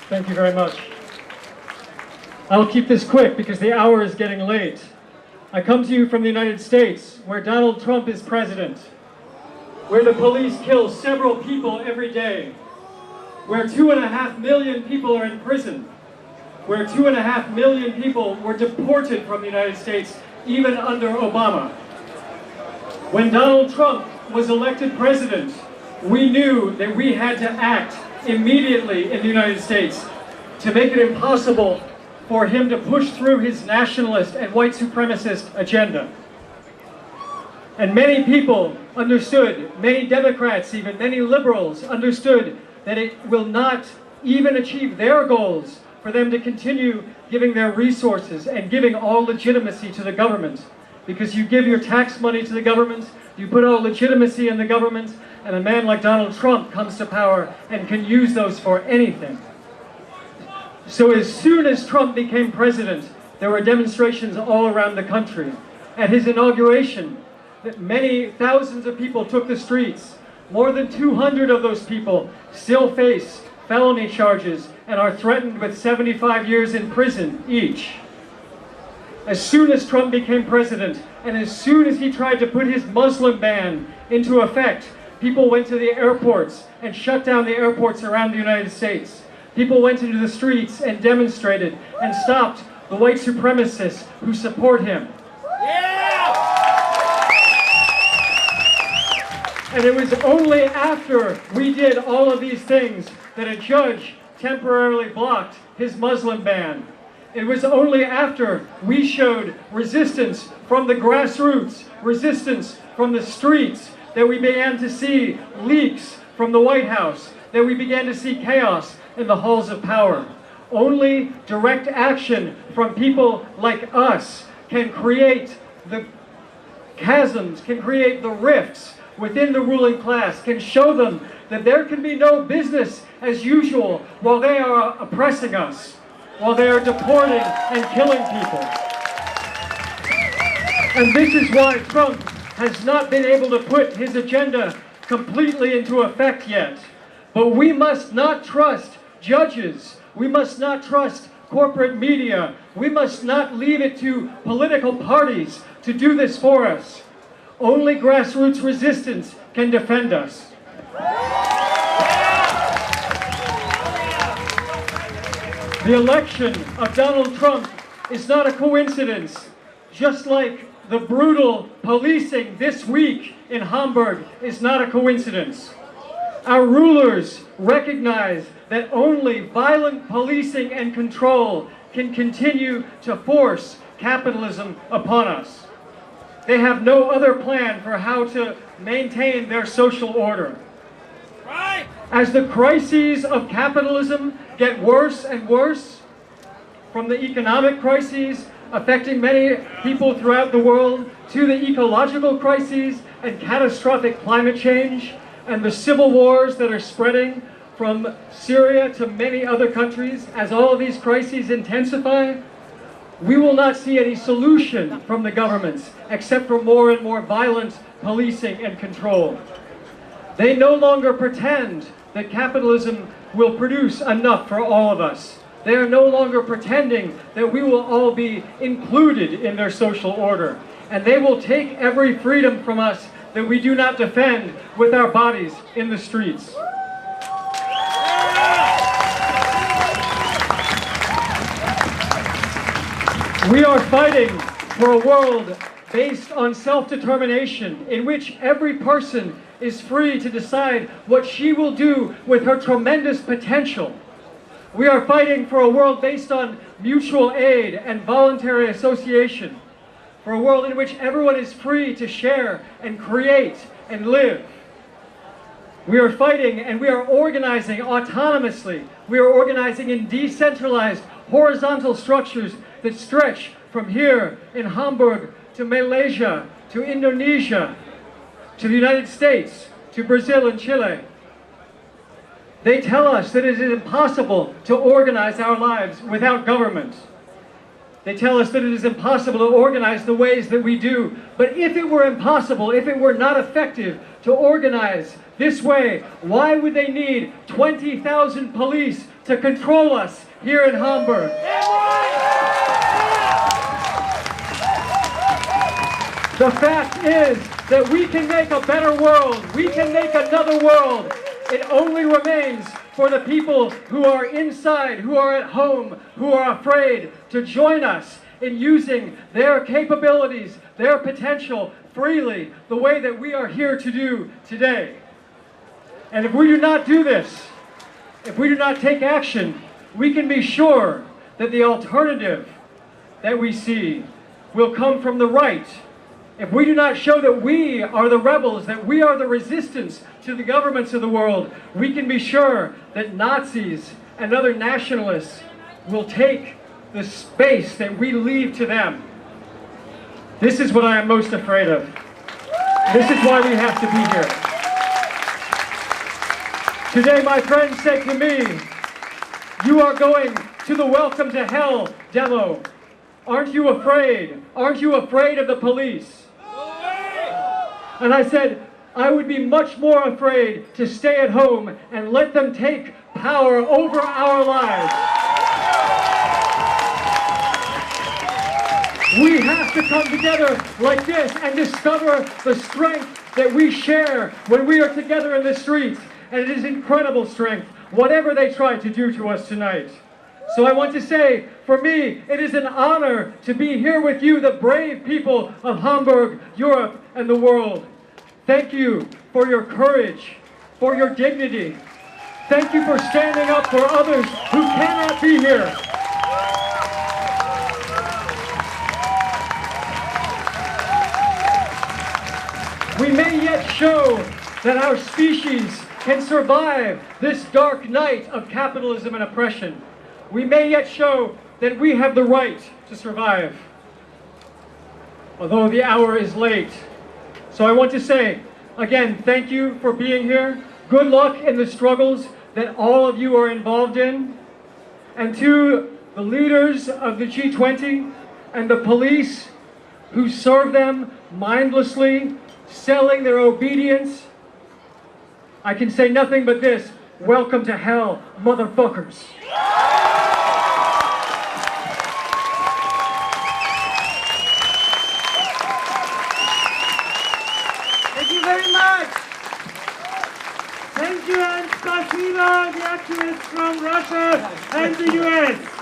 Thank you very much. I'll keep this quick because the hour is getting late. I come to you from the United States, where Donald Trump is president, where the police kill several people every day, where 2.5 million people are in prison, where 2.5 million people were deported from the United States, even under Obama. When Donald Trump was elected president, we knew that we had to act immediately in the United States to make it impossible for him to push through his nationalist and white supremacist agenda. And many people understood, many Democrats, even many liberals understood that it will not even achieve their goals for them to continue giving their resources and giving all legitimacy to the government. Because you give your tax money to the government, you put all legitimacy in the government, and a man like Donald Trump comes to power and can use those for anything. So as soon as Trump became president, there were demonstrations all around the country. At his inauguration, many thousands of people took the streets. More than 200 of those people still face felony charges and are threatened with 75 years in prison each. As soon as Trump became president, and as soon as he tried to put his Muslim ban into effect, people went to the airports and shut down the airports around the United States. People went into the streets and demonstrated and stopped the white supremacists who support him. Yeah! And it was only after we did all of these things that a judge temporarily blocked his Muslim ban. It was only after we showed resistance from the grassroots, resistance from the streets, that we began to see leaks from the White House, that we began to see chaos in the halls of power. Only direct action from people like us can create the chasms, can create the rifts within the ruling class, can show them that there can be no business as usual while they are oppressing us, while they are deporting and killing people. And this is why Trump has not been able to put his agenda completely into effect yet. But we must not trust judges. We must not trust corporate media. We must not leave it to political parties to do this for us. Only grassroots resistance can defend us. The election of Donald Trump is not a coincidence, just like the brutal policing this week in Hamburg is not a coincidence. Our rulers recognize that only violent policing and control can continue to force capitalism upon us. They have no other plan for how to maintain their social order. Right. As the crises of capitalism get worse and worse, from the economic crises affecting many people throughout the world, to the ecological crises and catastrophic climate change, and the civil wars that are spreading from Syria to many other countries, as all of these crises intensify, we will not see any solution from the governments except for more and more violent policing and control. They no longer pretend that capitalism will produce enough for all of us. They are no longer pretending that we will all be included in their social order. And they will take every freedom from us that we do not defend with our bodies in the streets. We are fighting for a world based on self-determination, in which every person is free to decide what she will do with her tremendous potential. We are fighting for a world based on mutual aid and voluntary association, for a world in which everyone is free to share and create and live. We are fighting and we are organizing autonomously. We are organizing in decentralized horizontal structures that stretch from here in Hamburg to Malaysia, to Indonesia, to the United States, to Brazil and Chile. They tell us that it is impossible to organize our lives without government. They tell us that it is impossible to organize the ways that we do. But if it were impossible, if it were not effective to organize this way. Why would they need 20,000 police to control us here in Hamburg? The fact is that we can make a better world. We can make another world. It only remains for the people who are inside, who are at home, who are afraid to join us in using their capabilities, their potential freely, the way that we are here to do today. And if we do not do this, if we do not take action, we can be sure that the alternative that we see will come from the right. If we do not show that we are the rebels, that we are the resistance to the governments of the world, we can be sure that Nazis and other nationalists will take the space that we leave to them. This is what I am most afraid of. This is why we have to be here. Today my friend said to me, "You are going to the Welcome to Hell demo. Aren't you afraid? Aren't you afraid of the police?" And I said, I would be much more afraid to stay at home and let them take power over our lives. We have to come together like this and discover the strength that we share when we are together in the streets. And it is incredible strength, whatever they try to do to us tonight. So I want to say, for me, it is an honor to be here with you, the brave people of Hamburg, Europe, and the world. Thank you for your courage, for your dignity. Thank you for standing up for others who cannot be here. We may yet show that our species can survive this dark night of capitalism and oppression. We may yet show that we have the right to survive, although the hour is late. So I want to say, again, thank you for being here. Good luck in the struggles that all of you are involved in. And to the leaders of the G20 and the police who serve them mindlessly, selling their obedience, I can say nothing but this: welcome to hell, motherfuckers. Thank you very much. Thank you, and spasibo, the activists from Russia and the US.